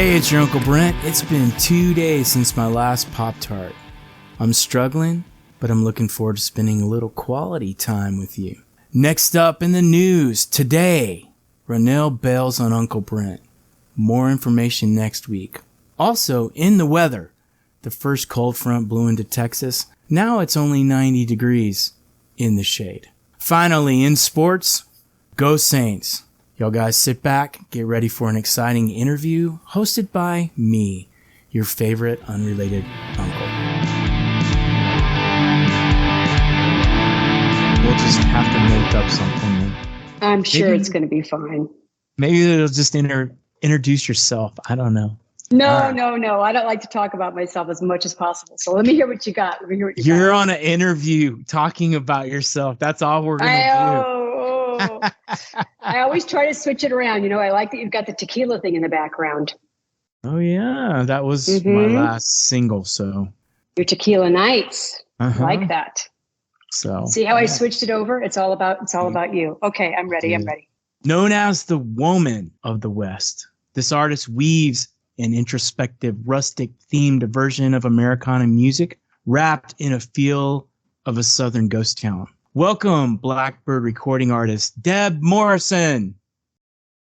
Hey, it's your Uncle Brent. It's been 2 days since my last Pop-Tart. I'm struggling, but I'm looking forward to spending a little quality time with you. Next up in the news today, Ronell bails on Uncle Brent. More information next week. Also, in the weather, the first cold front blew into Texas. Now it's only 90 degrees in the shade. Finally, in sports, go Saints. Y'all guys sit back, get ready for an exciting interview hosted by me, your favorite unrelated uncle. We'll just have to make up something. I'm sure it's going to be fine. Maybe it'll just introduce yourself. I don't know. No. I don't like to talk about myself as much as possible. So let me hear what you got. You're on an interview talking about yourself. That's all we're going to do. I always try to switch it around. You know, I like that you've got the tequila thing in the background. Oh, yeah. That was my last single. So your tequila nights. Like that. So see how I switched it over? It's all about you. Okay, I'm ready. I'm ready. Known as the woman of the West, this artist weaves an introspective, rustic-themed version of Americana music wrapped in a feel of a Southern ghost town. Welcome, Blackbird recording artist Deb Morrison.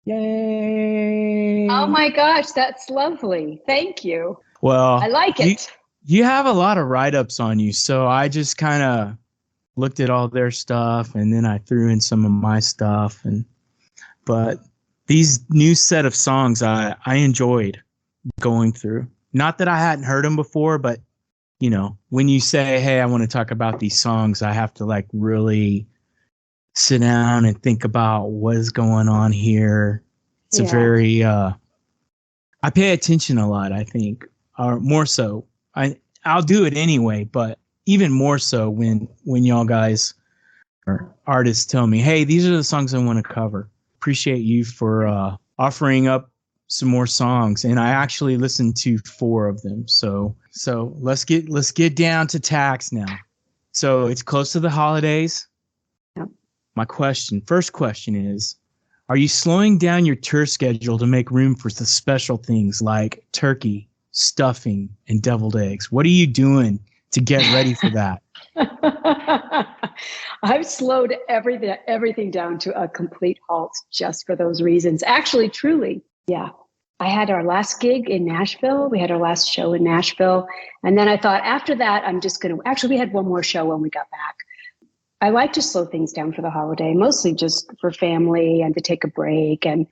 Yay! Oh my gosh, that's lovely. Thank you. Well, I like it. You have a lot of write-ups on you, so I just kind of looked at all their stuff, and then I threw in some of my stuff. But these new set of songs I enjoyed going through. Not that I hadn't heard them before, but you know, when you say, hey, I want to talk about these songs, I have to like really sit down and think about what is going on here. It's a very, I pay attention a lot, I think, or more so. I'll do it anyway, but even more so when y'all guys or artists tell me, hey, these are the songs I want to cover. Appreciate you for offering up some more songs, and I actually listened to 4 of them. So let's get down to tax now. So it's close to the holidays. Yep. My first question is, are you slowing down your tour schedule to make room for the special things like turkey, stuffing, and deviled eggs? What are you doing to get ready for that? I've slowed everything down to a complete halt just for those reasons. Actually, truly. Yeah. I had our last gig in Nashville. We had our last show in Nashville. And then I thought after that, we had one more show when we got back. I like to slow things down for the holiday, mostly just for family and to take a break and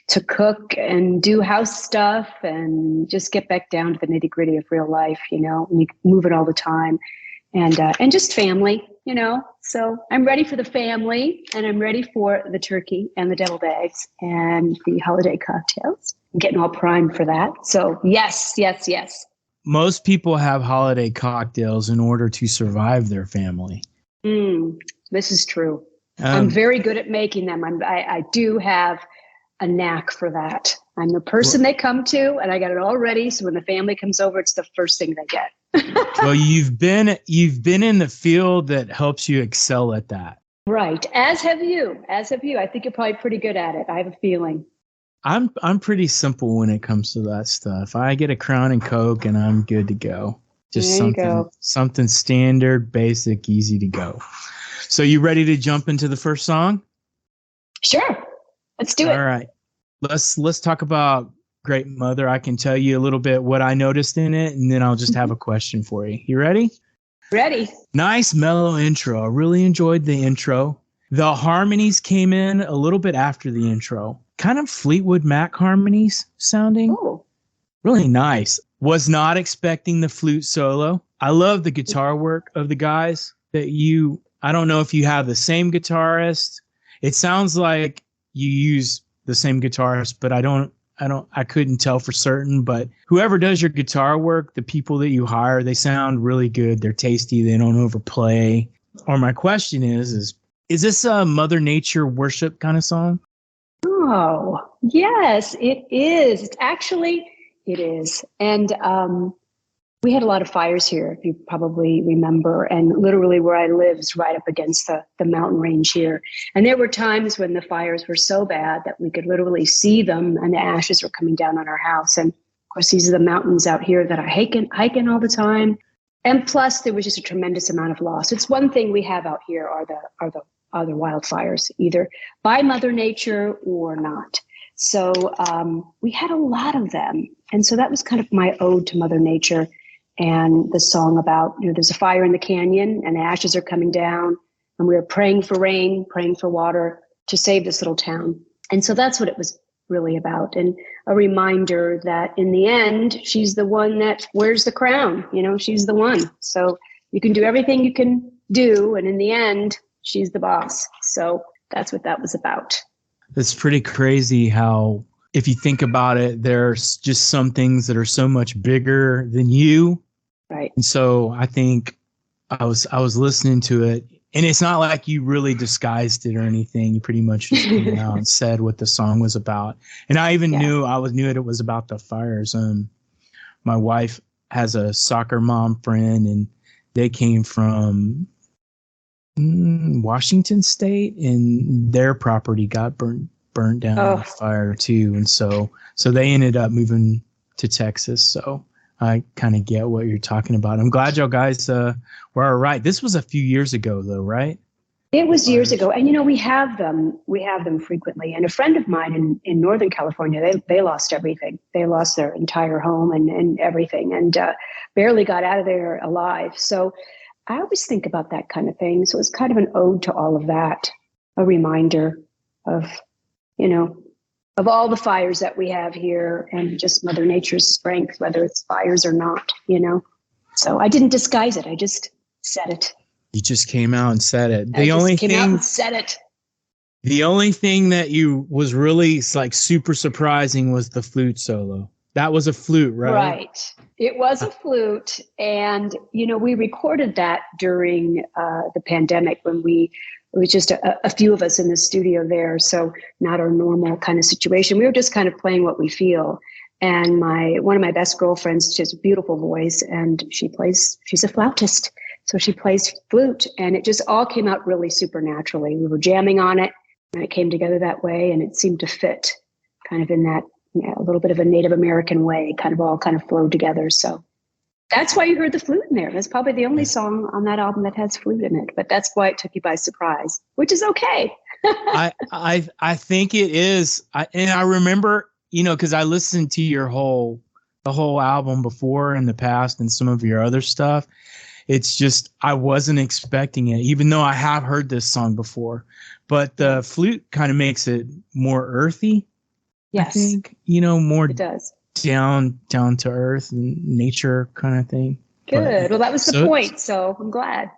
to cook and do house stuff and just get back down to the nitty gritty of real life, you know, and you move it all the time and just family, you know. So I'm ready for the family, and I'm ready for the turkey and the deviled eggs and the holiday cocktails. I'm getting all primed for that. So yes. Most people have holiday cocktails in order to survive their family. This is true. I'm very good at making them. I do have a knack for that. I'm the person they come to, and I got it all ready. So when the family comes over, it's the first thing they get. Well, you've been in the field that helps you excel at that. Right. As have you. I think you're probably pretty good at it. I have a feeling. I'm pretty simple when it comes to that stuff. I get a Crown and Coke and I'm good to go. Just something standard, basic, easy to go. So you ready to jump into the first song? Sure. Let's do it. All right. Let's talk about Great Mother. I can tell you a little bit what I noticed in it, and then I'll just have a question for you. You ready? Ready. Nice mellow intro. I really enjoyed the intro. The harmonies came in a little bit after the intro. Kind of Fleetwood Mac harmonies sounding. Oh. Really nice. Was not expecting the flute solo. I love the guitar work of the guys I don't know if you have the same guitarist. It sounds like you use the same guitarist, but I couldn't tell for certain, but whoever does your guitar work, the people that you hire, they sound really good. They're tasty. They don't overplay. Or my question is this a Mother Nature worship kind of song? Oh, yes, it is. It is. And we had a lot of fires here, if you probably remember. And literally where I live is right up against the mountain range here. And there were times when the fires were so bad that we could literally see them and the ashes were coming down on our house. And course, these are the mountains out here that I hiking all the time. And plus, there was just a tremendous amount of loss. It's one thing we have out here are the wildfires, either by Mother Nature or not. So we had a lot of them. And so that was kind of my ode to Mother Nature, and the song about, there's a fire in the canyon and the ashes are coming down, and we were praying for rain, praying for water to save this little town. And so that's what it was really about. And a reminder that in the end, she's the one that wears the crown. She's the one. So you can do everything you can do, and in the end, she's the boss. So that's what that was about. It's pretty crazy how, if you think about it, there's just some things that are so much bigger than you. Right. And so I think I was listening to it, and it's not like you really disguised it or anything. You pretty much just came out and said what the song was about. And I even knew it was about the fires. My wife has a soccer mom friend, and they came from Washington State, and their property got burnt down in a fire too. And so they ended up moving to Texas. So I kind of get what you're talking about. I'm glad y'all guys were all right. This was a few years ago though, right? It was years ago. And we have them frequently. And a friend of mine in Northern California, they lost everything. They lost their entire home and everything, and barely got out of there alive. So I always think about that kind of thing. So it's kind of an ode to all of that, a reminder of, of all the fires that we have here, and just Mother Nature's strength, whether it's fires or not, So I didn't disguise it. I just said it. You just came out and said it. The only thing that you was really like super surprising was the flute solo. That was a flute, right? Right. It was a flute. And, we recorded that during the pandemic when it was just a few of us in the studio there. So not our normal kind of situation. We were just kind of playing what we feel. And one of my best girlfriends, she has a beautiful voice, and she's a flautist. So she plays flute, and it just all came out really supernaturally. We were jamming on it, and it came together that way, and it seemed to fit kind of in that, a little bit of a Native American way, kind of flowed together. So that's why you heard the flute in there. That's probably the only song on that album that has flute in it, but that's why it took you by surprise, which is okay. I think it is. And I remember, because I listened to the whole album before in the past and some of your other stuff. It's just, I wasn't expecting it, even though I have heard this song before, but the flute kind of makes it more earthy. Yes. I think, more it does. down to earth and nature kind of thing. Good. Well, that was the point. So I'm glad.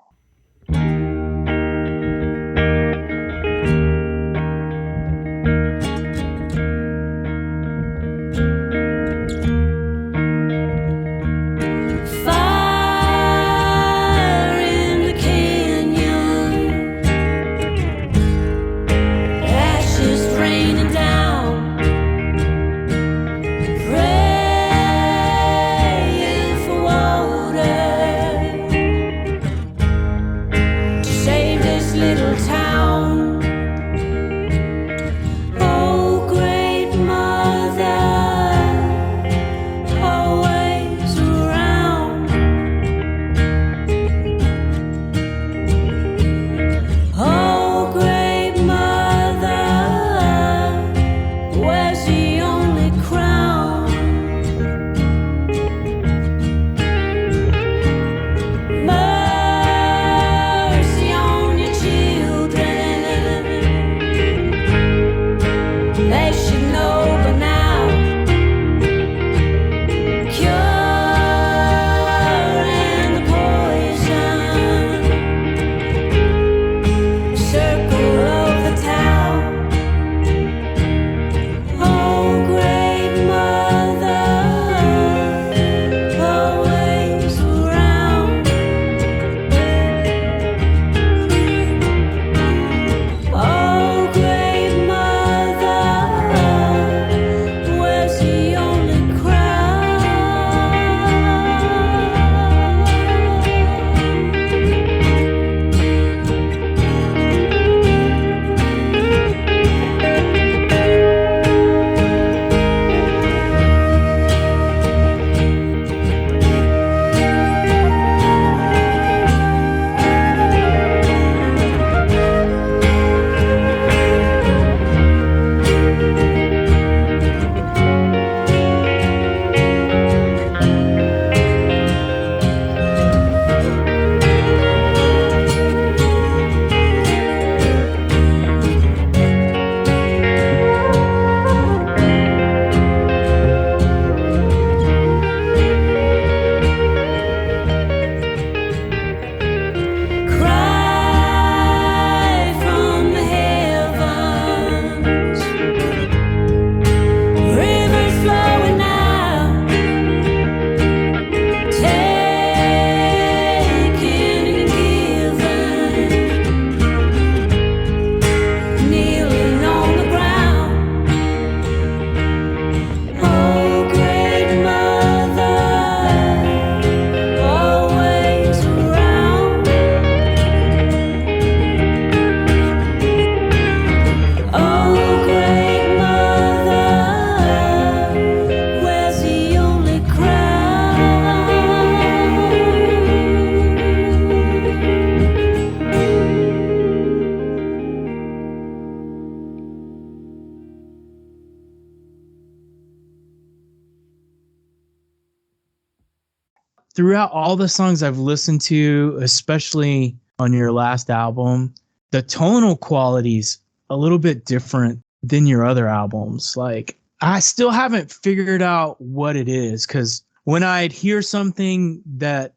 throughout all the songs I've listened to, especially on your last album, the tonal quality's a little bit different than your other albums. Like, I still haven't figured out what it is, because when I'd hear something that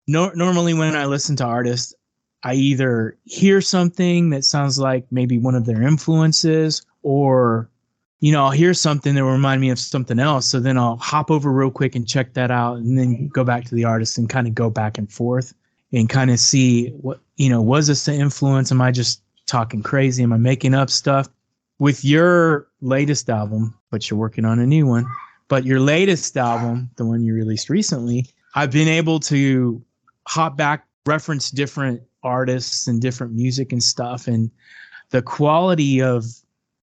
normally when I listen to artists, I either hear something that sounds like maybe one of their influences, or I'll hear something that will remind me of something else. So then I'll hop over real quick and check that out, and then go back to the artist and kind of go back and forth and kind of see what, was this the influence? Am I just talking crazy? Am I making up stuff? With your latest album, but you're working on a new one, but your latest album, the one you released recently, I've been able to hop back, reference different artists and different music and stuff. And the quality of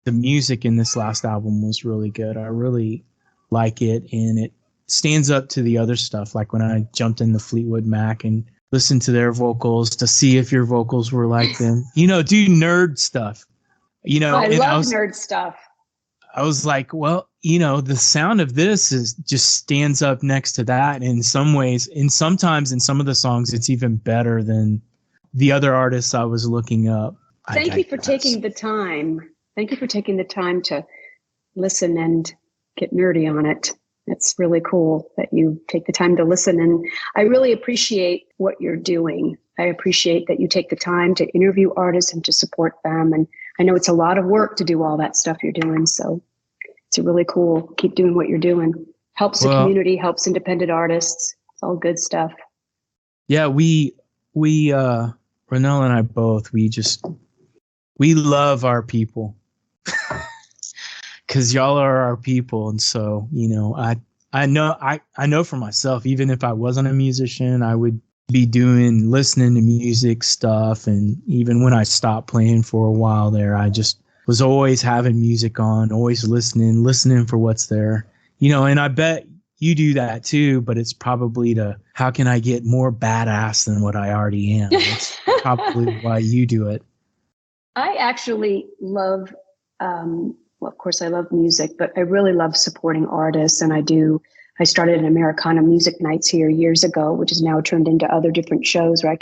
the music in this last album was really good. I really like it. And it stands up to the other stuff. Like when I jumped into Fleetwood Mac and listened to their vocals to see if your vocals were like them, do nerd stuff, I love nerd stuff. I was like, well, the sound of this just stands up next to that in some ways. And sometimes in some of the songs, it's even better than the other artists I was looking up. Thank you for taking the time. Thank you for taking the time to listen and get nerdy on it. It's really cool that you take the time to listen. And I really appreciate what you're doing. I appreciate that you take the time to interview artists and to support them. And I know it's a lot of work to do all that stuff you're doing. So it's really cool. Keep doing what you're doing. Helps the community, helps independent artists. It's all good stuff. Yeah, we Ronell and I both, we love our people. Because y'all are our people. And so, I know for myself, even if I wasn't a musician, I would be listening to music stuff. And even when I stopped playing for a while there, I just was always having music on, always listening for what's there, and I bet you do that too, but it's probably how can I get more badass than what I already am? That's probably why you do it. I actually love, well, of course I love music, but I really love supporting artists. And I started an Americana Music Nights here years ago, which is now turned into other different shows where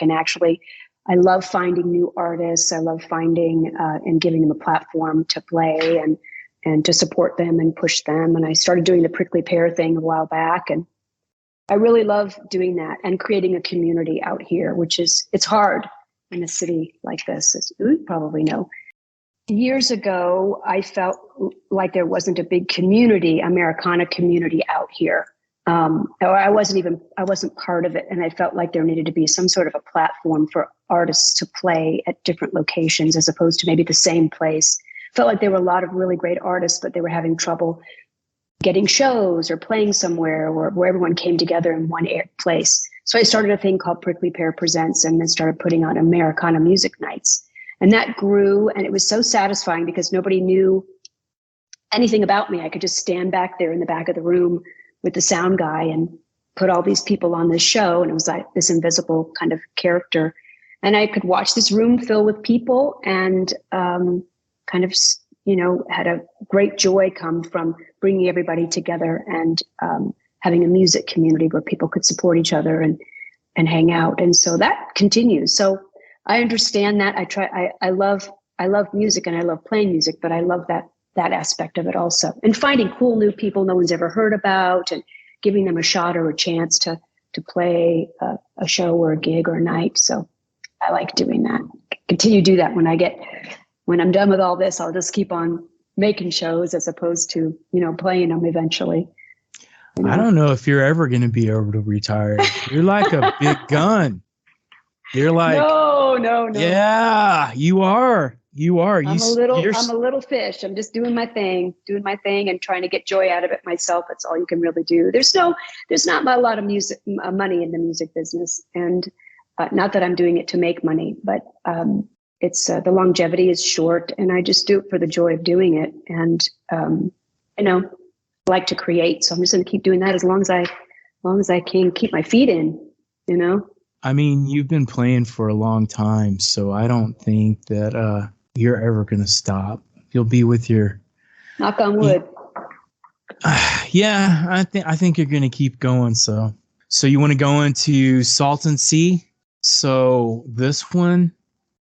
I love finding new artists. I love finding and giving them a platform to play and to support them and push them. And I started doing the Prickly Pear thing a while back. And I really love doing that and creating a community out here, it's hard in a city like this, as you probably know. Years ago, I felt like there wasn't a big Americana community out here. I wasn't part of it. And I felt like there needed to be some sort of a platform for artists to play at different locations as opposed to maybe the same place. Felt like there were a lot of really great artists, but they were having trouble getting shows or playing somewhere where everyone came together in one place. So I started a thing called Prickly Pear Presents and then started putting on Americana Music Nights. And that grew, and it was so satisfying because nobody knew anything about me. I could just stand back there in the back of the room with the sound guy and put all these people on this show. And it was like this invisible kind of character. And I could watch this room fill with people and kind of, had a great joy come from bringing everybody together and having a music community where people could support each other and hang out. And so that continues. So I understand that. I love music and I love playing music, but I love that aspect of it also. And finding cool new people no one's ever heard about and giving them a shot or a chance to play a show or a gig or a night. So I like doing that. Continue to do that when I'm done with all this, I'll just keep on making shows as opposed to, playing them eventually. I don't know if you're ever going to be able to retire. You're like a big gun. You're like, no. Yeah, you are. I'm a little fish. I'm just doing my thing and trying to get joy out of it myself. That's all you can really do. There's not a lot of money in the music business. And not that I'm doing it to make money, but it's the longevity is short and I just do it for the joy of doing it. And, I like to create. So I'm just going to keep doing that as long as I can keep my feet in, I mean, you've been playing for a long time, so I don't think that you're ever going to stop. You'll be with your... Knock on wood. Yeah, I think you're going to keep going. So So you want to go into Salton Sea? So this one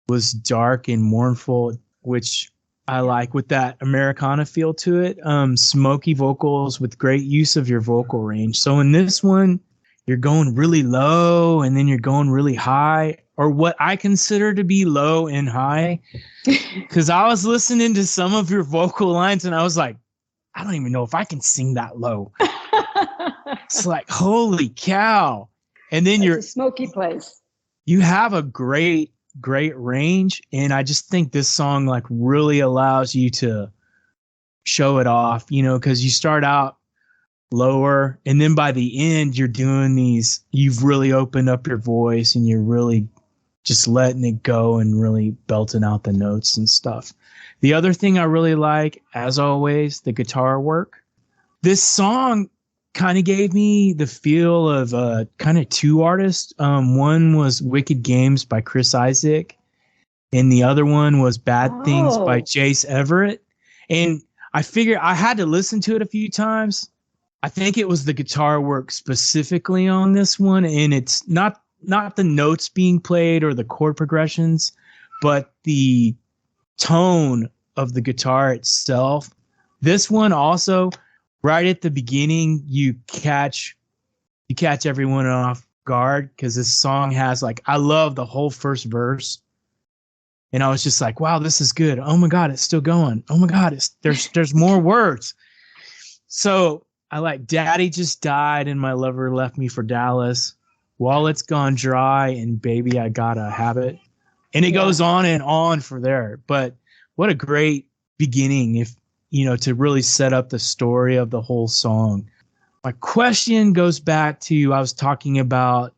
was dark and mournful, which I like, with that Americana feel to it. Smoky vocals with great use of your vocal range. So in this one, you're going really low and then you're going really high, or what I consider to be low and high. Because I was listening to some of your vocal lines and I was like, I don't even know if I can sing that low. It's like, holy cow. And then It's a smoky place. You have a great range. And I just think this song like really allows you to show it off, you know, because you start out lower and then by the end you're doing these, you've really opened up your voice and you're really just letting it go and really belting out the notes and stuff. The other thing I really like, as always, the guitar work. This song kind of gave me the feel of kind of two artists. One was Wicked Games by Chris Isaak, and the other one was Bad Things by Jace Everett. And I figured I had to listen to it a few times. I think it was the guitar work specifically on this one, and it's not the notes being played or the chord progressions, but the tone of the guitar itself. This one also, right at the beginning, you catch everyone off guard because this song has like, I love the whole first verse. And I was just like, wow, this is good. Oh my God, it's still going. Oh my God, there's more words. So I like Daddy Just Died and My Lover Left Me for Dallas, Wallet's Gone Dry, and Baby I Gotta Have It. And it goes on and on for there. But what a great beginning, if you know, to really set up the story of the whole song. My question goes back to, I was talking about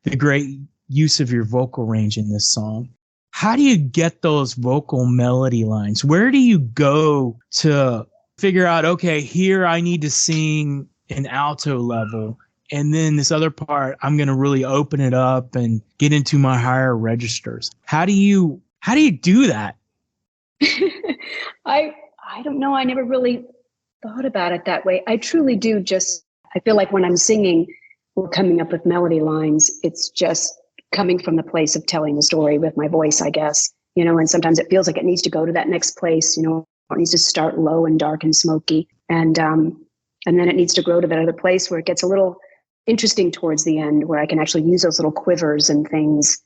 the great use of your vocal range in this song. How do you get those vocal melody lines? Where do you go to figure out, okay, here I need to sing an alto level, and then this other part, I'm going to really open it up and get into my higher registers. How do you do that? I don't know. I never really thought about it that way. I truly do I feel like when I'm singing or coming up with melody lines, it's just coming from the place of telling the story with my voice, I guess, you know, and sometimes it feels like it needs to go to that next place, you know, it needs to start low and dark and smoky. And then it needs to grow to that other place where it gets a little interesting towards the end, where I can actually use those little quivers and things.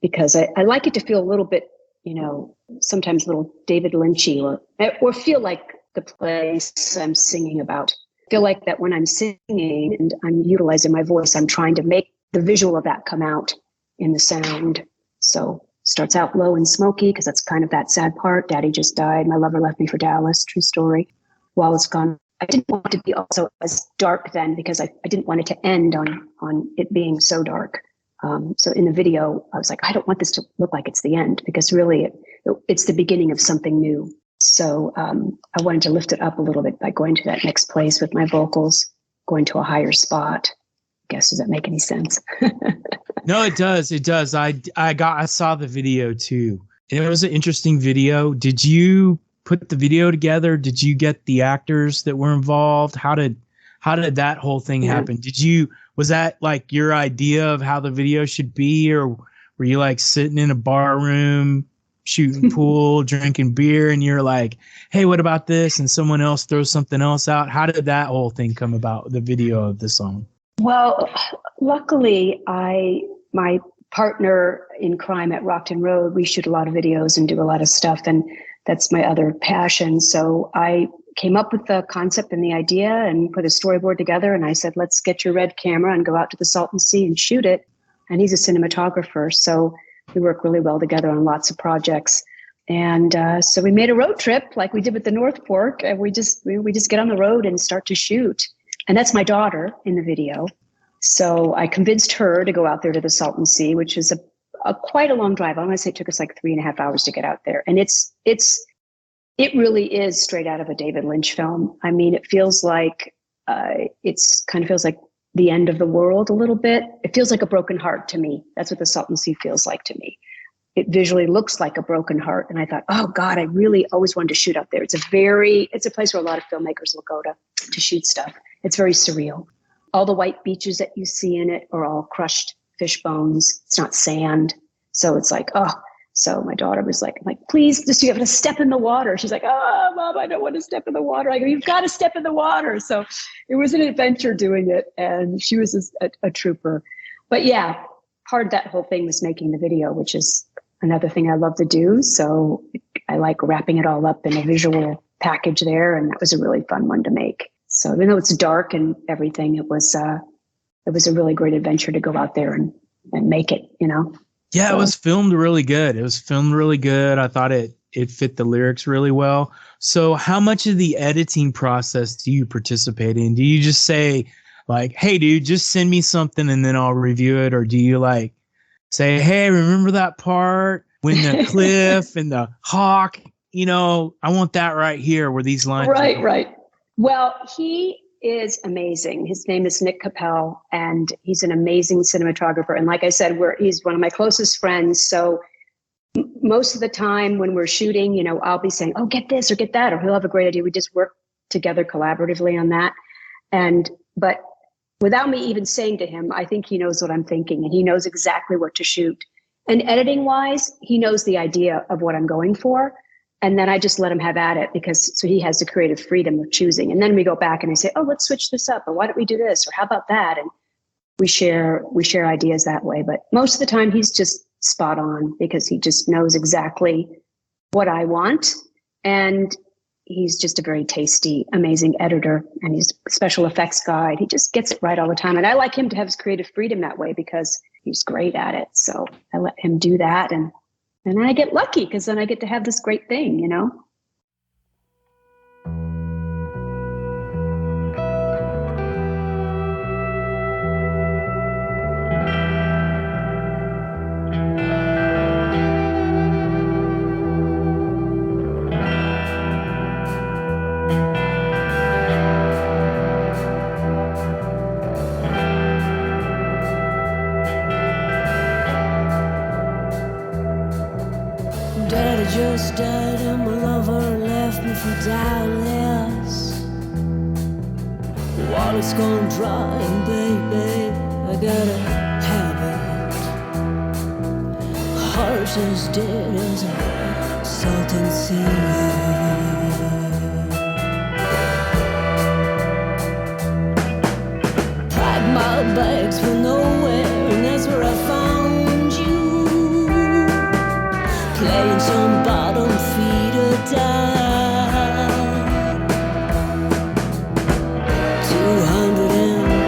Because I like it to feel a little bit, you know, sometimes a little David Lynchy or feel like the place I'm singing about. Feel like that when I'm singing and I'm utilizing my voice, I'm trying to make the visual of that come out in the sound. So starts out low and smoky because that's kind of that sad part. Daddy Just Died. My Lover Left Me for Dallas. True story. While It's Gone. I didn't want it to be also as dark then because I didn't want it to end on it being so dark. So in the video, I was like, I don't want this to look like it's the end because really it's the beginning of something new. So I wanted to lift it up a little bit by going to that next place with my vocals, going to a higher spot. I guess, does that make any sense? No, it does. It does. I saw the video too. And it was an interesting video. Did you put the video together? Did you get the actors that were involved? How did that whole thing happen? Was that like your idea of how the video should be, or were you like sitting in a bar room, shooting pool, drinking beer, and you're like, hey, what about this? And someone else throws something else out. How did that whole thing come about, the video of the song? Well, luckily, my partner in crime at Rockton Road, we shoot a lot of videos and do a lot of stuff, and that's my other passion. So I came up with the concept and the idea and put a storyboard together. And I said, let's get your red camera and go out to the Salton Sea and shoot it. And he's a cinematographer. So we work really well together on lots of projects. And so we made a road trip like we did with the North Fork. And we just get on the road and start to shoot. And that's my daughter in the video. So I convinced her to go out there to the Salton Sea, which is a quite a long drive. I want to say it took us like 3.5 hours to get out there. And it really is straight out of a David Lynch film. I mean, it feels like feels like the end of the world a little bit. It feels like a broken heart to me. That's what the Salton Sea feels like to me. It visually looks like a broken heart. And I thought, oh God, I really always wanted to shoot out there. It's a place where a lot of filmmakers will go to shoot stuff. It's very surreal. all the white beaches that you see in it are all crushed fish bones. It's not sand. So it's like, oh, so my daughter was like, please, just you have to step in the water. She's like, oh, Mom, I don't want to step in the water. I go, you've got to step in the water. So it was an adventure doing it. And she was a trooper. But yeah, part of that whole thing was making the video, which is another thing I love to do. So I like wrapping it all up in a visual package there. And that was a really fun one to make. So even though it's dark and everything, it was a really great adventure to go out there and make it, you know? Yeah, so. It was filmed really good. I thought it fit the lyrics really well. So how much of the editing process do you participate in? Do you just say like, hey, dude, just send me something and then I'll review it? Or do you like say, hey, remember that part when the cliff and the hawk, you know, I want that right here where these lines. Right. Well, he is amazing. His name is Nick Capel, and he's an amazing cinematographer. And like I said, he's one of my closest friends. So most of the time when we're shooting, you know, I'll be saying, oh, get this or get that, or he'll have a great idea. We just work together collaboratively on that. But without me even saying to him, I think he knows what I'm thinking and he knows exactly what to shoot. And editing wise, he knows the idea of what I'm going for. And then I just let him have at it so he has the creative freedom of choosing. And then we go back and I say, oh, let's switch this up. Or why don't we do this? Or how about that? And we share ideas that way. But most of the time he's just spot on because he just knows exactly what I want. And he's just a very tasty, amazing editor. And he's a special effects guy. He just gets it right all the time. And I like him to have his creative freedom that way because he's great at it. So I let him do that. And then I get lucky because then I get to have this great thing, you know? Daddy just died and my lover left me for Dallas. Water's gone dry and baby, I gotta have it. Heart as dead as a salted sea. Packed my bags for nowhere and that's where I found you. Playing some bottom feeder down 235.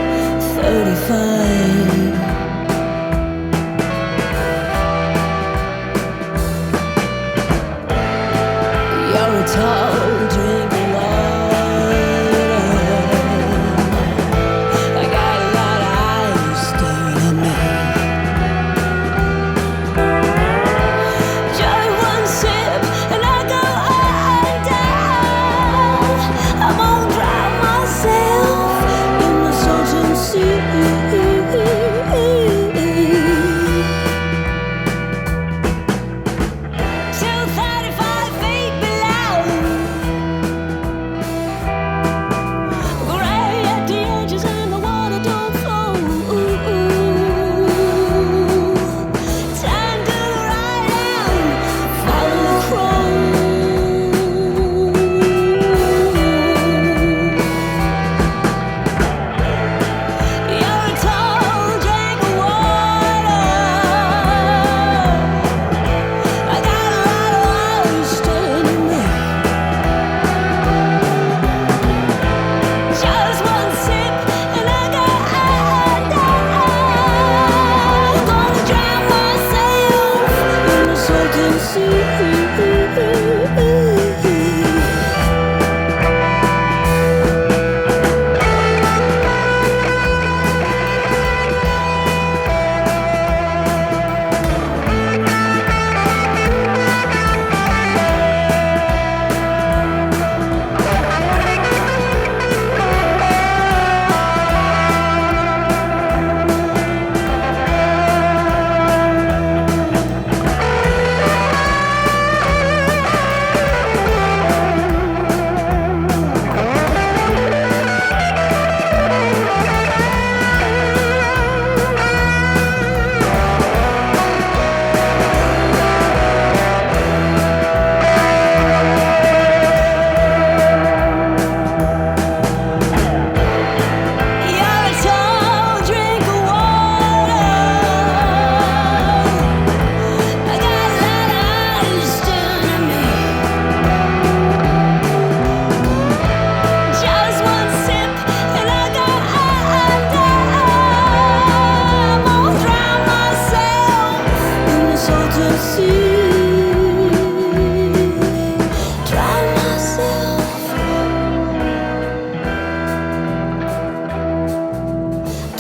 You're a tall drink of water. I got a lot of eyes staring at me. Just one sip and I go down. I'm gonna drown myself in the salty sea.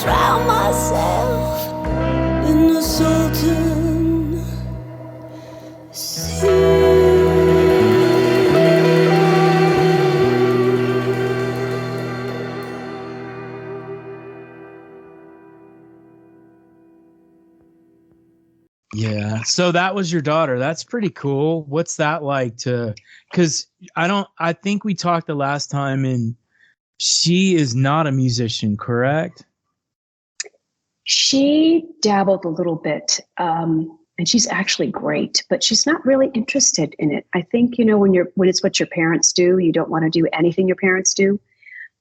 drown myself in the Sultan sea. Yeah. So that was your daughter. That's pretty cool. What's that like to, because I think we talked the last time and she is not a musician, correct? She dabbled a little bit, and she's actually great, but she's not really interested in it. I think, when it's what your parents do, you don't want to do anything your parents do.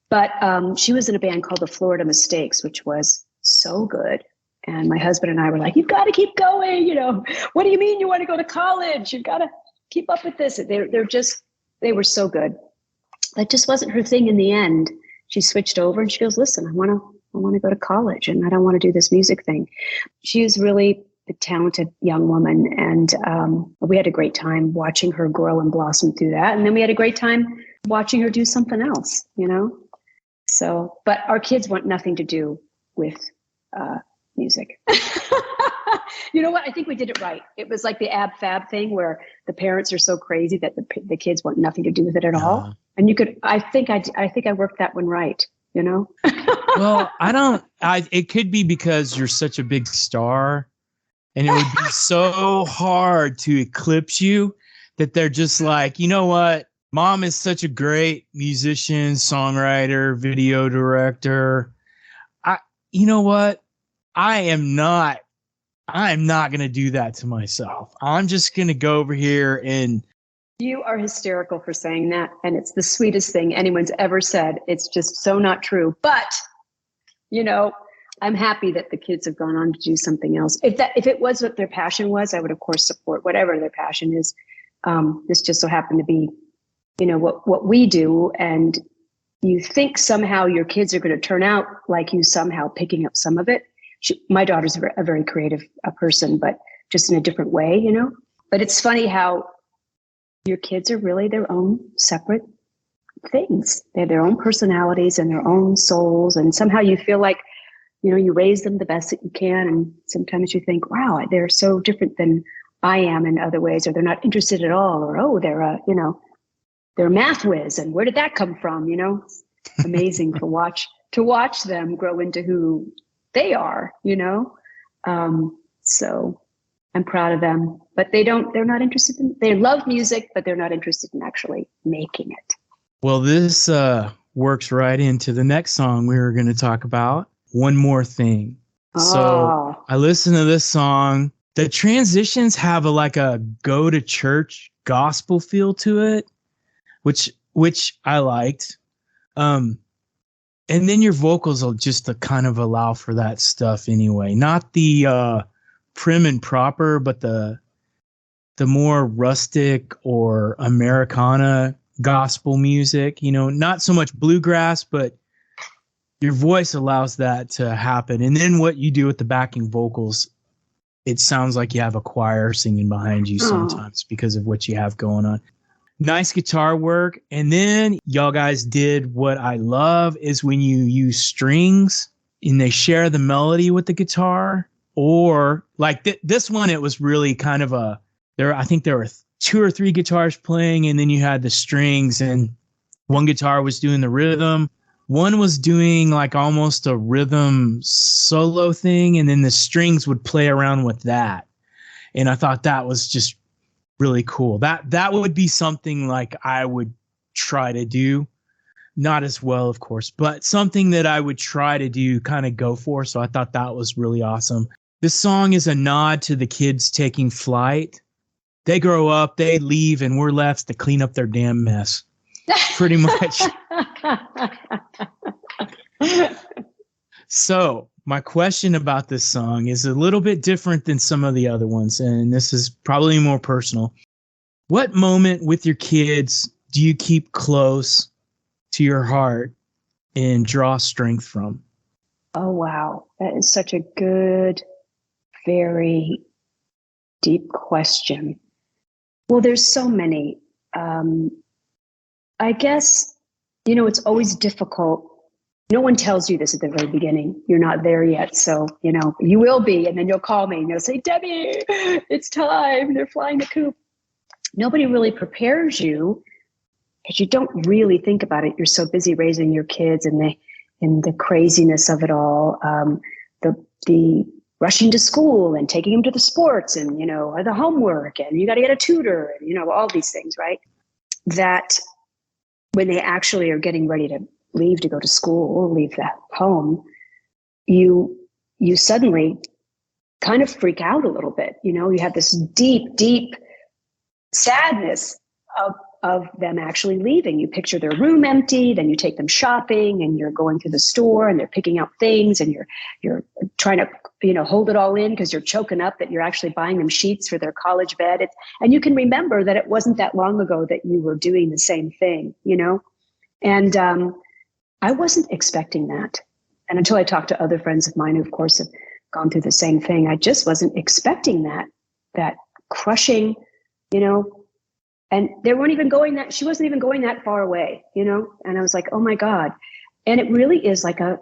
But she was in a band called the Florida Mistakes, which was so good. And my husband and I were like, you've got to keep going. What do you mean you want to go to college? You've got to keep up with this. They were so good. That just wasn't her thing in the end. She switched over and she goes, listen, I want to go to college and I don't want to do this music thing. She is really a talented young woman. And we had a great time watching her grow and blossom through that. And then we had a great time watching her do something else, So, but our kids want nothing to do with music. You know what? I think we did it right. It was like the ab fab thing where the parents are so crazy that the kids want nothing to do with it at all. And I think I worked that one right, Well, it could be because you're such a big star and it would be so hard to eclipse you that they're just like, you know what? Mom is such a great musician, songwriter, video director. You know what? I am not going to do that to myself. I'm just going to go over here and. You are hysterical for saying that. And it's the sweetest thing anyone's ever said. It's just so not true. But, I'm happy that the kids have gone on to do something else. If it was what their passion was, I would of course support whatever their passion is. This just so happened to be, what we do. And you think somehow your kids are going to turn out like you, somehow picking up some of it. My daughter's a very creative person, but just in a different way, But it's funny how your kids are really their own separate things. They have their own personalities and their own souls. And somehow you feel like, you raise them the best that you can. And sometimes you think, wow, they're so different than I am in other ways, or they're not interested at all. Or, oh, they're a math whiz. And where did that come from? It's amazing to watch them grow into who they are, so I'm proud of them, but they're not interested they love music, but they're not interested in actually making it. Well, this works right into the next song we were going to talk about, One More Thing. So I listened to this song. The transitions have a go to church gospel feel to it, which I liked. And then your vocals will just kind of allow for that stuff anyway. Not the prim and proper, but the more rustic or Americana gospel music. Not so much bluegrass, but your voice allows that to happen. And then what you do with the backing vocals, it sounds like you have a choir singing behind you sometimes because of what you have going on. Nice guitar work. And then y'all guys did what I love is when you use strings and they share the melody with the guitar, or like this one, it was really kind of I think there were 2 or 3 guitars playing and then you had the strings and one guitar was doing the rhythm. One was doing like almost a rhythm solo thing. And then the strings would play around with that. And I thought that was just really cool. That would be something like I would try to do, not as well, of course, but something that I would try to do, kind of go for. So I thought that was really awesome. This song is a nod to the kids taking flight. They grow up, they leave, and we're left to clean up their damn mess. Pretty much. So my question about this song is a little bit different than some of the other ones, and this is probably more personal. What moment with your kids do you keep close to your heart and draw strength from? Oh, wow. That is such a good, very deep question. Well, there's so many. I guess, it's always difficult No one tells you this at the very beginning. You're not there yet. So, you will be. And then you'll call me and you'll say, Debbie, it's time. They're flying the coop. Nobody really prepares you because you don't really think about it. You're so busy raising your kids and the craziness of it all. The rushing to school and taking them to the sports and, the homework, and you got to get a tutor and, all these things, right? That when they actually are getting ready to leave to go to school or leave the home, you suddenly kind of freak out a little bit. You have this deep sadness of them actually leaving. You picture their room empty, then you take them shopping and you're going through the store and they're picking out things and you're trying to, hold it all in because you're choking up that you're actually buying them sheets for their college bed. And you can remember that it wasn't that long ago that you were doing the same thing, and I wasn't expecting that. And until I talked to other friends of mine who, of course, have gone through the same thing, I just wasn't expecting that crushing, and they weren't even she wasn't even going that far away, and I was like, oh my God. And it really is like a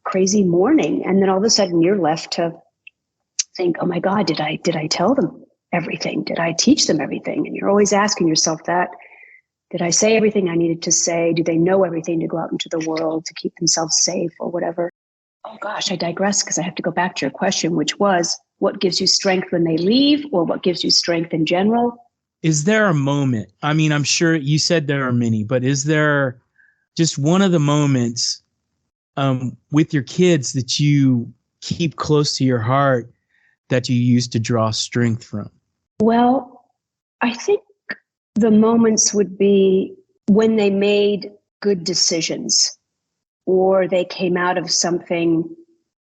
crazy morning. And then all of a sudden you're left to think, oh my God, did I tell them everything? Did I teach them everything? And you're always asking yourself that. Did I say everything I needed to say? Do they know everything to go out into the world to keep themselves safe or whatever? Oh gosh, I digress because I have to go back to your question, which was, what gives you strength when they leave, or what gives you strength in general? Is there a moment? I mean, I'm sure you said there are many, but is there just one of the moments with your kids that you keep close to your heart that you use to draw strength from? Well, I think the moments would be when they made good decisions, or they came out of something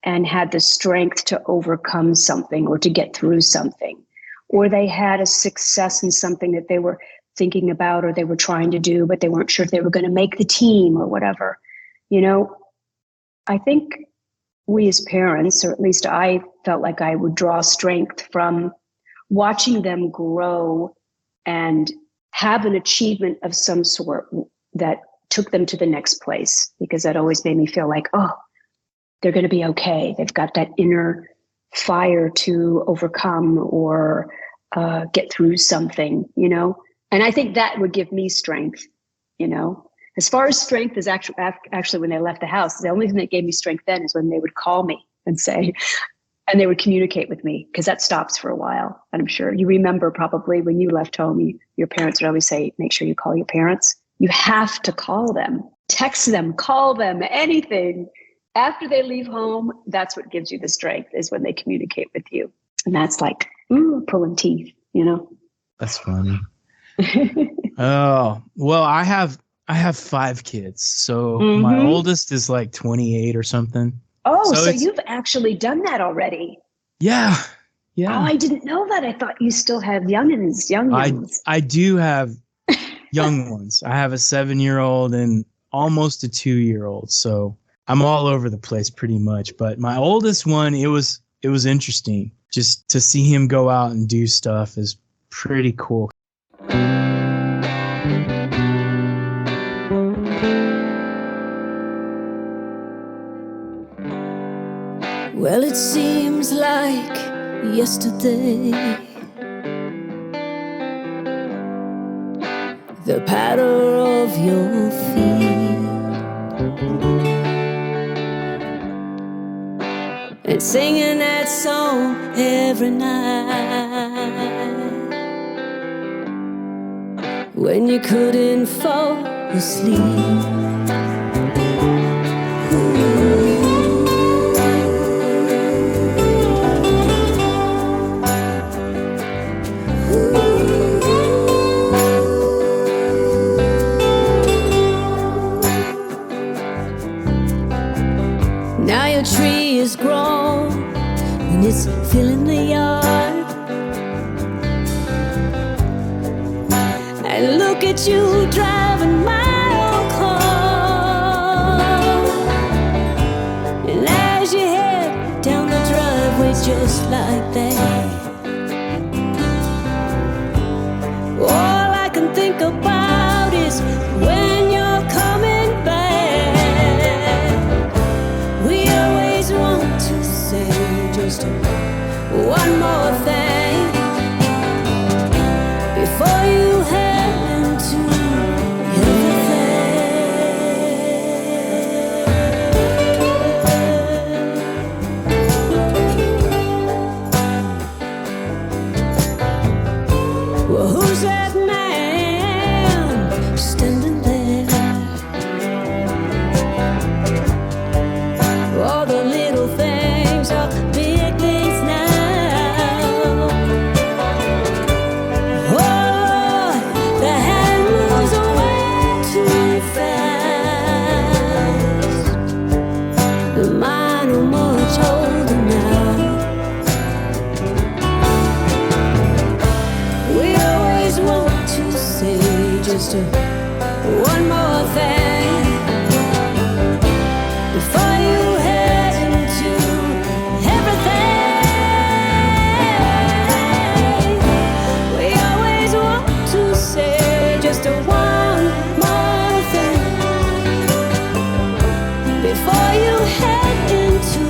and had the strength to overcome something or to get through something, or they had a success in something that they were thinking about or they were trying to do, but they weren't sure if they were going to make the team or whatever. I think we as parents, or at least I felt like I would draw strength from watching them grow and have an achievement of some sort that took them to the next place, because that always made me feel like, oh, they're going to be okay. They've got that inner fire to overcome or get through something, and I think that would give me strength, As far as strength is actually when they left the house, the only thing that gave me strength then is when they would call me and say, and they would communicate with me, because that stops for a while. And I'm sure you remember probably when you left home, your parents would always say, make sure you call your parents. You have to call them, text them, call them, anything. After they leave home, that's what gives you the strength, is when they communicate with you. And that's like pulling teeth, That's funny. Oh, well, I have 5 kids. So my oldest is like 28 or something. Oh, so you've actually done that already. Yeah. Oh, I didn't know that. I thought you still have youngins. I do have young ones. I have a 7-year-old and almost a 2-year-old. So I'm all over the place pretty much. But my oldest one, it was interesting. Just to see him go out and do stuff is pretty cool. Well, it seems like yesterday, the patter of your feet and singing that song every night when you couldn't fall asleep. Now your tree is grown and it's filling the yard. And look at you driving my old car. And as you head down the driveway just like that, all I can think about is when you're coming back. say just one more thing before you head into everything. Well, who's that man standing there? All the little things are big things now. Oh, the hand moves away too fast. The mind are much older now. We always want to say just one more thing before you head into everything. We always want to say just one more thing before you head into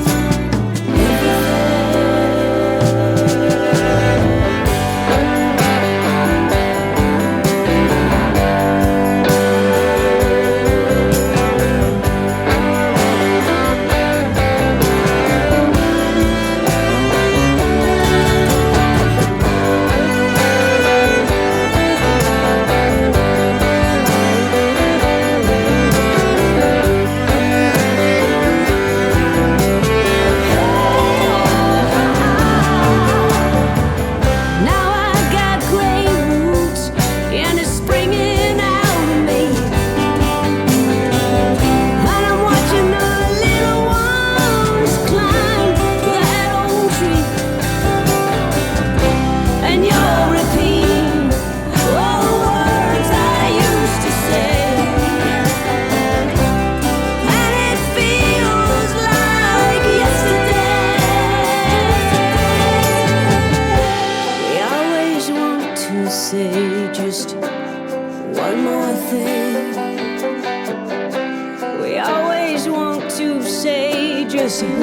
say just one more thing. We always want to say just one more.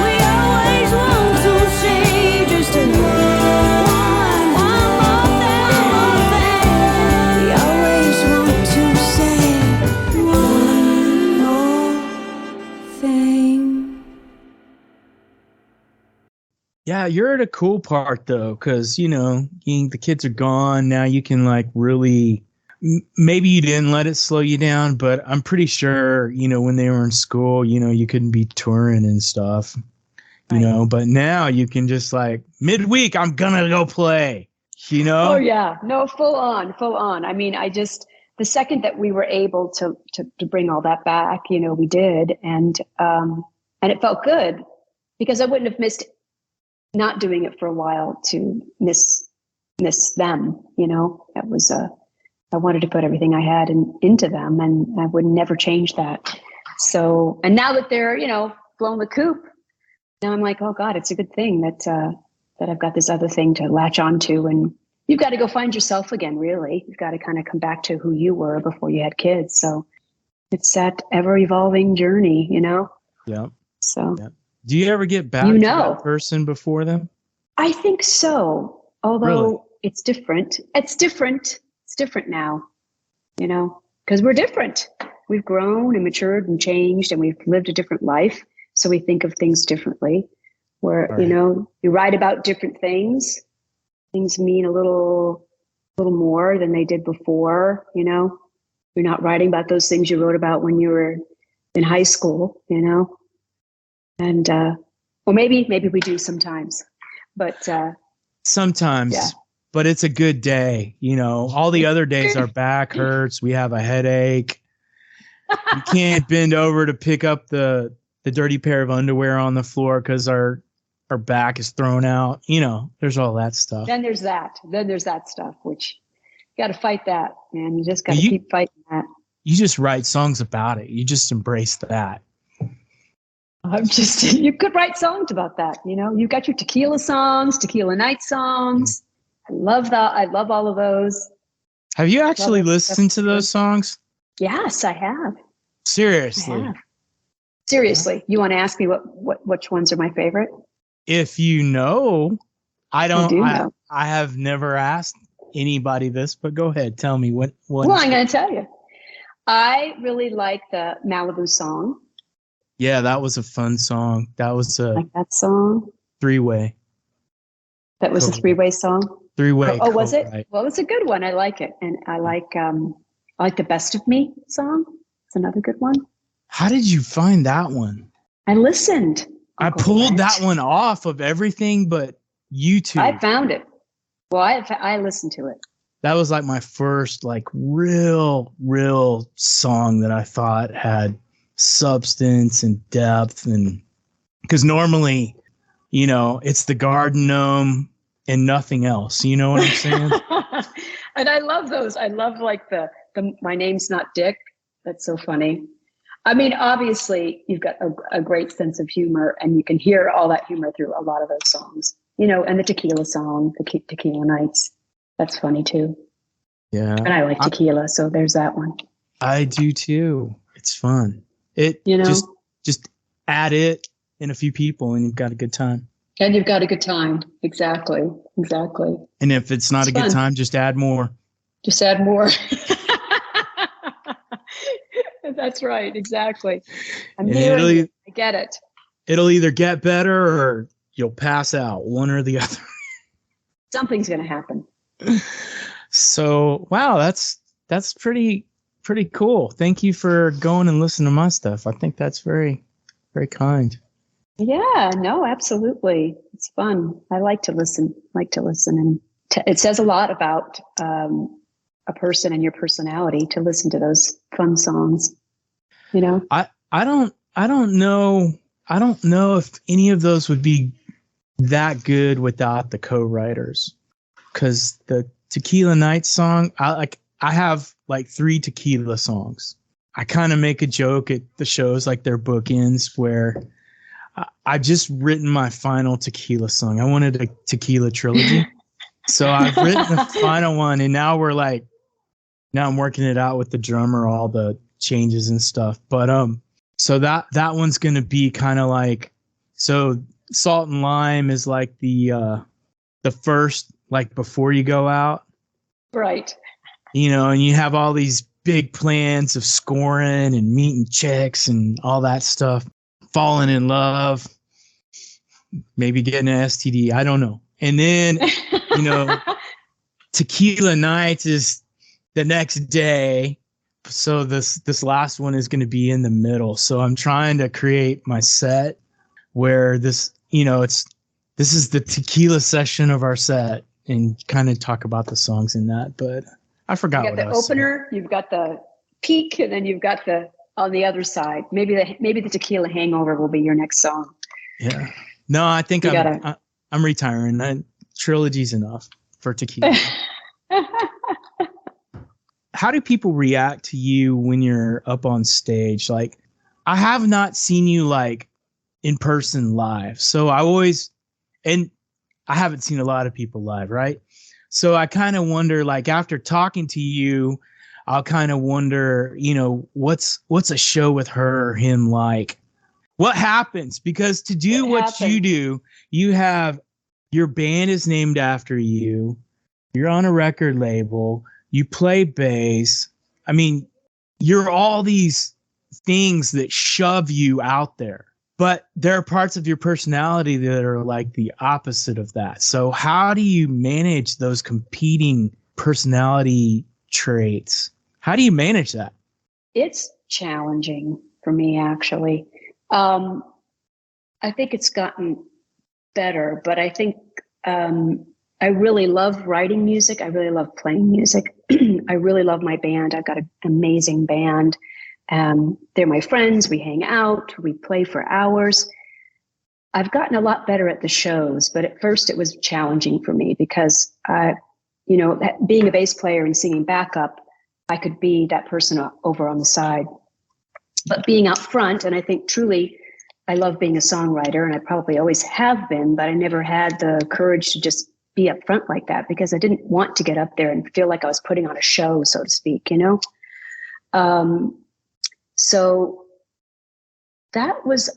We always want to say just one more thing. We always want to say one more thing. Yeah, you're at a cool part though, because the kids are gone now. You can like really, maybe you didn't let it slow you down, but I'm pretty sure when they were in school, you couldn't be touring and stuff, But now you can just like midweek, I'm gonna go play, Oh yeah, no, full on. I mean, the second that we were able to bring all that back, we did, and it felt good because I wouldn't have missed not doing it for a while to miss them. That was I wanted to put everything I had into them, and I would never change that. So, and now that they're blown the coop, now I'm like, oh God, it's a good thing that I've got this other thing to latch onto, and you've got to go find yourself again. Really, you've got to kind of come back to who you were before you had kids. So it's that ever evolving journey, Yeah. So. Yeah. Do you ever get back to that person before them? I think so. Although Really? It's different. It's different now, because we're different. We've grown and matured and changed, and we've lived a different life. So we think of things differently. Where, Right. You write about different things. Things mean a little more than they did before, You're not writing about those things you wrote about when you were in high school, And or maybe we do sometimes, but Sometimes, yeah. But it's a good day. All the other days our back hurts. We have a headache. We can't bend over to pick up the dirty pair of underwear on the floor because our back is thrown out. There's all that stuff. Then there's that stuff, which you got to fight that, man. You just got to keep fighting that. You just write songs about it. You just embrace that. You could write songs about that. You've got your tequila songs, tequila night songs. I love that. I love all of those. Have you actually listened to those songs? Yes, I have. Seriously. Seriously, you want to ask me which ones are my favorite? If you know, I don't. do know. I have never asked anybody this, but go ahead, tell me what. Well, I'm going to tell you. I really like the Malibu song. Yeah, that was a fun song. That was a like that song. Three-way. That was a three-way song. Three-way. Oh, was it? Well, it's a good one. I like it, and I like the Best of Me song. It's another good one. How did you find that one? I listened. I pulled that one off of everything but YouTube. I found it. Well, I listened to it. That was like my first like real song that I thought had substance and depth, and because normally, you know, it's the Garden Gnome and nothing else. You know what I'm saying? And I love those. I love like the My Name's Not Dick. That's so funny. I mean, obviously, you've got a great sense of humor, and you can hear all that humor through a lot of those songs. You know, and the Tequila song, the Tequila Nights. That's funny too. Yeah. And I like tequila, so there's that one. I do too. It's fun. It, you know, just add it in a few people, and you've got a good time. And you've got a good time. Exactly. And if it's not a good time, just add more. Just add more. That's right. Exactly. I get it. It'll either get better or you'll pass out, one or the other. Something's going to happen. So, wow, that's pretty cool. Thank you for going and listening to my stuff. I think that's very, very kind. Yeah, no, absolutely. It's fun. I like to listen, and it says a lot about a person and your personality to listen to those fun songs. You know, I don't know if any of those would be that good without the co-writers, because the Tequila Night song, I have like 3 tequila songs. I kind of make a joke at the shows, like their bookends, where I've just written my final tequila song. I wanted a tequila trilogy. So I've written the final one, and now I'm working it out with the drummer, all the changes and stuff. But so that one's gonna be kind of like, so Salt and Lime is like the first, like before you go out. Right. You know, and you have all these big plans of scoring and meeting chicks and all that stuff, falling in love, maybe getting an STD. I don't know. And then, you know, Tequila Nights is the next day. So this last one is going to be in the middle. So I'm trying to create my set where this, you know, this is the tequila session of our set, and kind of talk about the songs in that. But I forgot. You got the opener, you've got the peak, and then you've got the on the other side. Maybe the Tequila Hangover will be your next song. Yeah. No, I think I'm retiring. Trilogy's enough for tequila. How do people react to you when you're up on stage? Like, I have not seen you like in person live. So and I haven't seen a lot of people live, right? So I kind of wonder, like, after talking to you, I'll kind of wonder, you know, what's a show with her or him like? What happens? Because to do what you do, you have, your band is named after you. You're on a record label. You play bass. I mean, you're all these things that shove you out there. But there are parts of your personality that are like the opposite of that. So how do you manage those competing personality traits? How do you manage that? It's challenging for me, actually. I think it's gotten better, but I think I really love writing music. I really love playing music. I really love my band. I've got an amazing band. They're my friends. We hang out. We play for hours. I've gotten a lot better at the shows, but at first it was challenging for me because, you know, being a bass player and singing backup, I could be that person over on the side. But being out front, and I think truly I love being a songwriter, and I probably always have been, but I never had the courage to just be up front like that because I didn't want to get up there and feel like I was putting on a show, so to speak, you know? So that was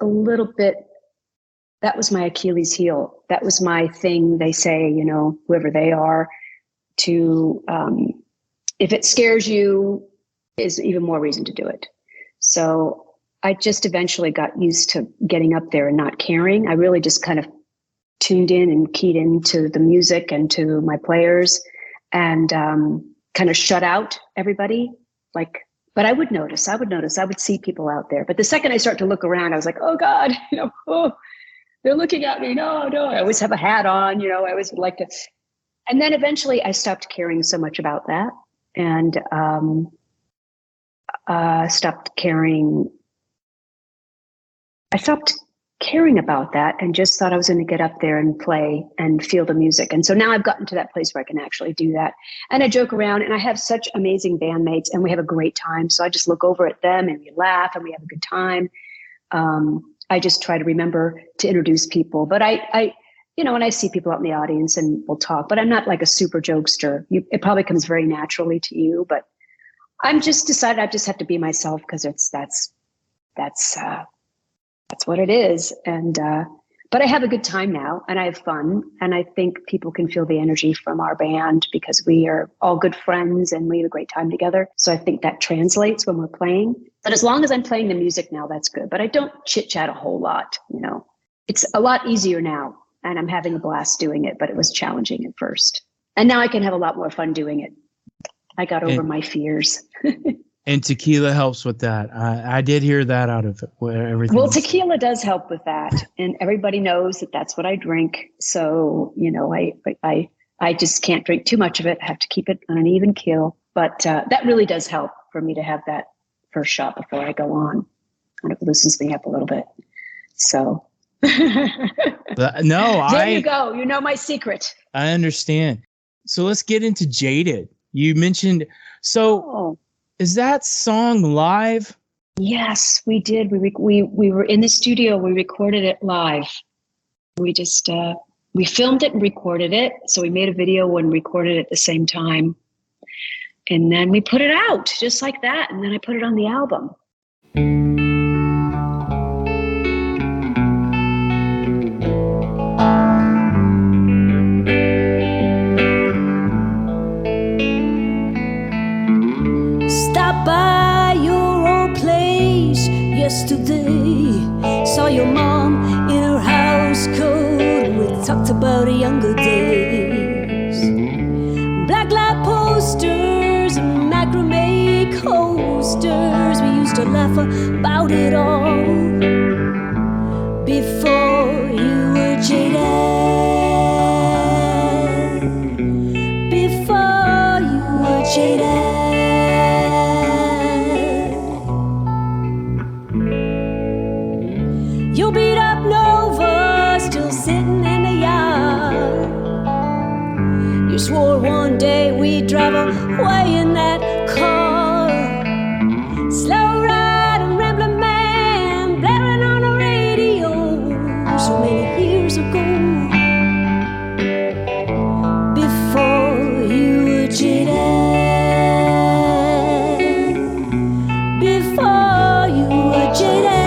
that was my Achilles heel. That was my thing. They say, whoever they are, to, if it scares you, is even more reason to do it. So I just eventually got used to getting up there and not caring. I really just kind of tuned in and keyed into the music and to my players, and kind of shut out everybody. But I would notice, I would see people out there. But the second I start to look around, I was like, oh God, they're looking at me. No. I always have a hat on, I always would like to. And then eventually I stopped caring so much about that, and stopped caring about that, and just thought I was going to get up there and play and feel the music. And so now I've gotten to that place where I can actually do that. And I joke around, and I have such amazing bandmates, and we have a great time. So I just look over at them and we laugh and we have a good time. I just try to remember to introduce people, but I when I see people out in the audience and we'll talk, but I'm not like a super jokester. It probably comes very naturally to you, but I'm just decided I just have to be myself, because that's what it is. And, but I have a good time now, and I have fun. And I think people can feel the energy from our band, because we are all good friends and we have a great time together. So I think that translates when we're playing. But as long as I'm playing the music now, that's good. But I don't chit chat a whole lot, It's a lot easier now, and I'm having a blast doing it, but it was challenging at first. And now I can have a lot more fun doing it. I got over my fears. And tequila helps with that. I did hear that out of it, where everything. Well, tequila does help with that, and everybody knows that that's what I drink. So I just can't drink too much of it. I have to keep it on an even keel. But that really does help for me to have that first shot before I go on, and it loosens me up a little bit. So. No, there you go. You know my secret. I understand. So let's get into Jaded. You mentioned Is that song live? Yes, we did. We were in the studio. We recorded it live. We just we filmed it and recorded it. So we made a video and recorded it at the same time, and then we put it out just like that. And then I put it on the album. By your old place yesterday, saw your mom in her house coat, and we talked about the younger days. Blacklight posters and macrame coasters, we used to laugh about it all before you were jaded. Before you were jaded. You beat up Nova, still sitting in the yard. You swore one day we'd drive away in that car. Slow ride and rambling man, blaring on the radio, so many years ago. Before you were jaded. Before you were jaded.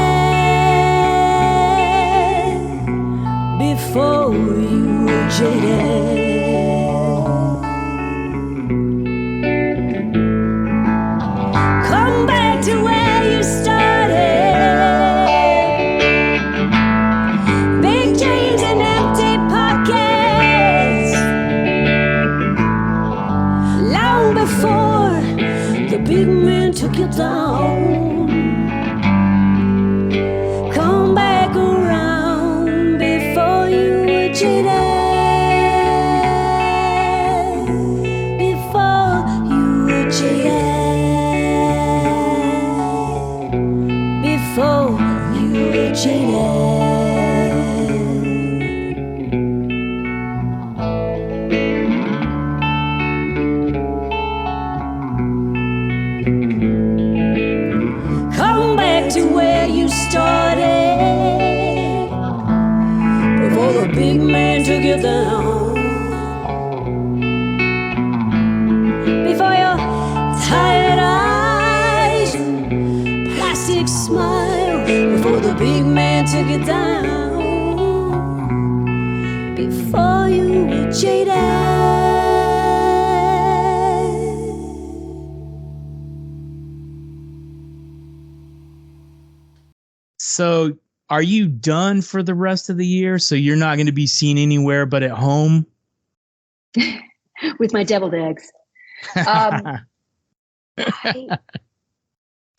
Before you were jaded. Come back to where you started. Big chains and empty pockets. Long before the big man took you down. Come back around before you were jaded. Before you were jaded. Before you were jaded. Come back to where you started before the big man took you down. Before your tired eyes and plastic sick smile before the big man took it down. Before you were jaded. So are you done for the rest of the year? So you're not going to be seen anywhere but at home? With my deviled eggs. I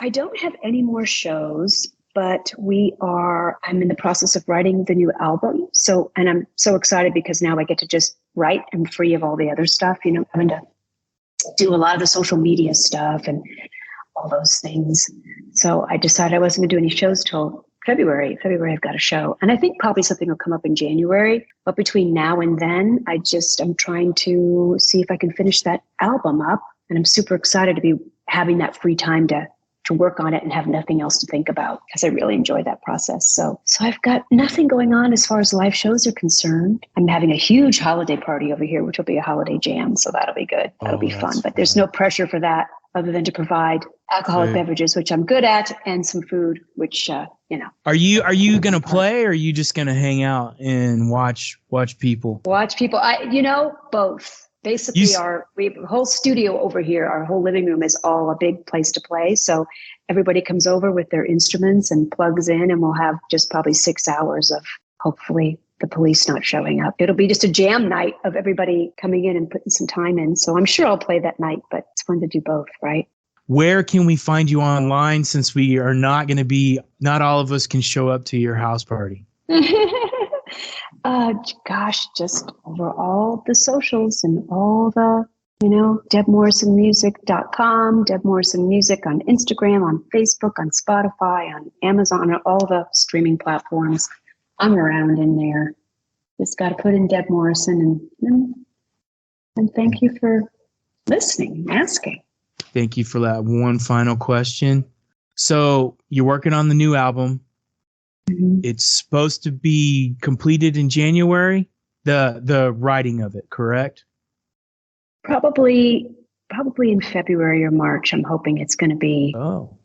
don't have any more shows, but I'm in the process of writing the new album. So, and I'm so excited because now I get to just write. I'm free of all the other stuff, having to do a lot of the social media stuff and all those things. So I decided I wasn't gonna do any shows till February. February I've got a show. And I think probably something will come up in January. But between now and then, I'm trying to see if I can finish that album up. And I'm super excited to be having that free time to work on it and have nothing else to think about, because I really enjoy that process. So I've got nothing going on as far as live shows are concerned. I'm having a huge holiday party over here, which will be a holiday jam. So that'll be good. That'll be fun. But there's no pressure for that other than to provide alcoholic beverages, which I'm good at, and some food, which, Are you going to play, or are you just going to hang out and watch people? Watch people. Both. Basically, we have a whole studio over here. Our whole living room is all a big place to play. So everybody comes over with their instruments and plugs in, and we'll have just probably 6 hours of hopefully the police not showing up. It'll be just a jam night of everybody coming in and putting some time in. So I'm sure I'll play that night, but it's fun to do both, right? Where can we find you online, since we are not not all of us can show up to your house party? Just over all the socials and all the, DebMorrisonMusic.com, Deb Morrison Music on Instagram, on Facebook, on Spotify, on Amazon, on all the streaming platforms. I'm around in there. Just got to put in Deb Morrison, and thank you for listening and asking. Thank you for that. One final question. So you're working on the new album. Mm-hmm. It's supposed to be completed in January, the writing of it, correct? Probably in February or March. I'm hoping it's going to be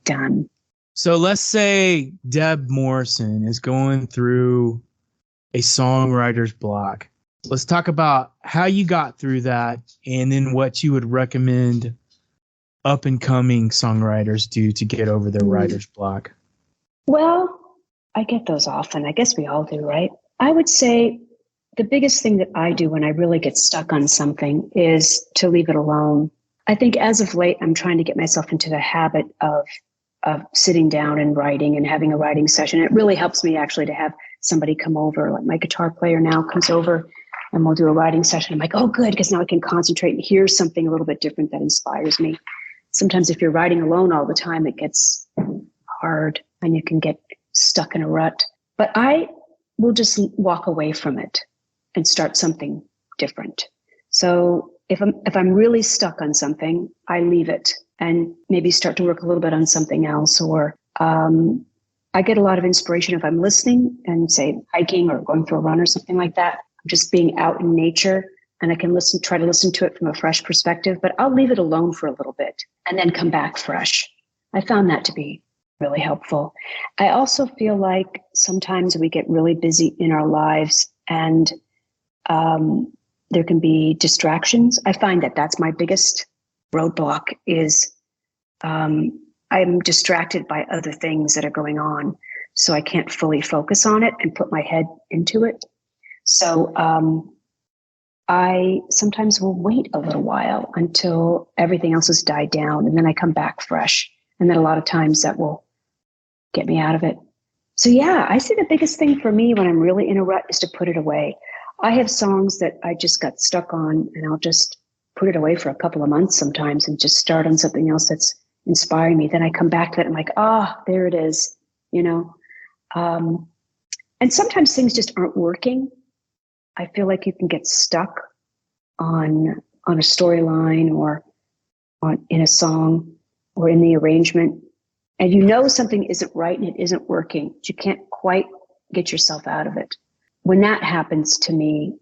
done. So let's say Deb Morrison is going through a songwriter's block. Let's talk about how you got through that, and then what you would recommend up and coming songwriters do to get over their writer's block. Well, I get those often. I guess we all do, right? I would say the biggest thing that I do when I really get stuck on something is to leave it alone. I think as of late, I'm trying to get myself into the habit of sitting down and writing and having a writing session. It really helps me actually to have somebody come over. Like my guitar player now comes over and we'll do a writing session. I'm like, oh, good, because now I can concentrate and hear something a little bit different that inspires me. Sometimes if you're writing alone all the time, it gets hard and you can get stuck in a rut. But I will just walk away from it and start something different. So if I'm really stuck on something, I leave it and maybe start to work a little bit on something else. Or I get a lot of inspiration if I'm listening and say hiking or going for a run or something like that. Just being out in nature, and I can try to listen to it from a fresh perspective, but I'll leave it alone for a little bit and then come back fresh. I found that to be really helpful. I also feel like sometimes we get really busy in our lives, and there can be distractions. I find that that's my biggest roadblock is I'm distracted by other things that are going on. So I can't fully focus on it and put my head into it. So I sometimes will wait a little while until everything else has died down, and then I come back fresh. And then a lot of times that will get me out of it. So yeah, I see the biggest thing for me when I'm really in a rut is to put it away. I have songs that I just got stuck on, and I'll just put it away for a couple of months sometimes and just start on something else that's inspiring me. Then I come back to it and I'm like, there it is, and sometimes things just aren't working. I feel like you can get stuck on a storyline or in a song or in the arrangement, and something isn't right and it isn't working, but you can't quite get yourself out of it. When that happens to me,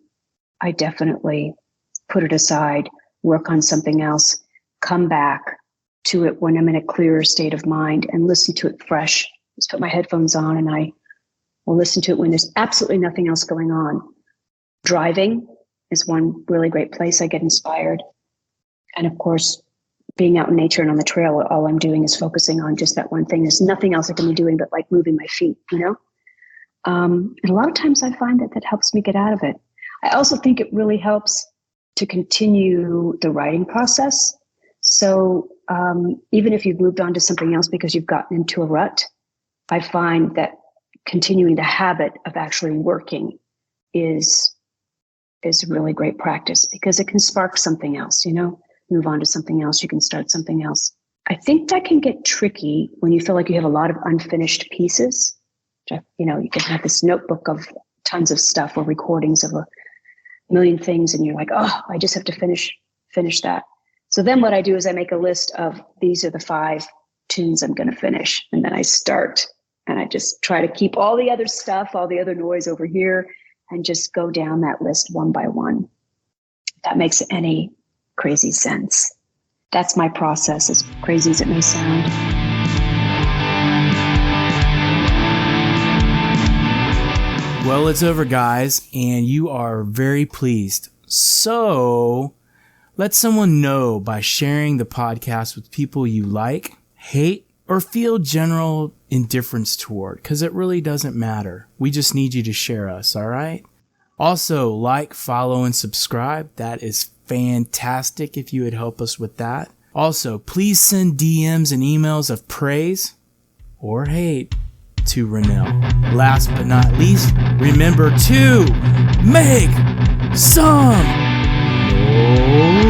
I definitely put it aside, work on something else, come back, to it when I'm in a clearer state of mind and listen to it fresh. Just put my headphones on and I will listen to it when there's absolutely nothing else going on. Driving is one really great place I get inspired. And of course, being out in nature and on the trail, all I'm doing is focusing on just that one thing. There's nothing else I can be doing but like moving my feet, you know? And a lot of times I find that helps me get out of it. I also think it really helps to continue the writing process. So even if you've moved on to something else because you've gotten into a rut, I find that continuing the habit of actually working is really great practice because it can spark something else, you know, move on to something else. You can start something else. I think that can get tricky when you feel like you have a lot of unfinished pieces. You know, you can have this notebook of tons of stuff or recordings of a million things. And you're like, oh, I just have to finish that. So then what I do is I make a list of these are the 5 tunes I'm going to finish. And then I start and I just try to keep all the other stuff, all the other noise over here and just go down that list one by one. If that makes any crazy sense. That's my process, as crazy as it may sound. Well, it's over, guys, and you are very pleased. So let someone know by sharing the podcast with people you like, hate, or feel general indifference toward, because it really doesn't matter. We just need you to share us, all right? Also, like, follow, and subscribe. That is fantastic if you would help us with that. Also, please send DMs and emails of praise or hate to Renell. Last but not least, remember to make some noise.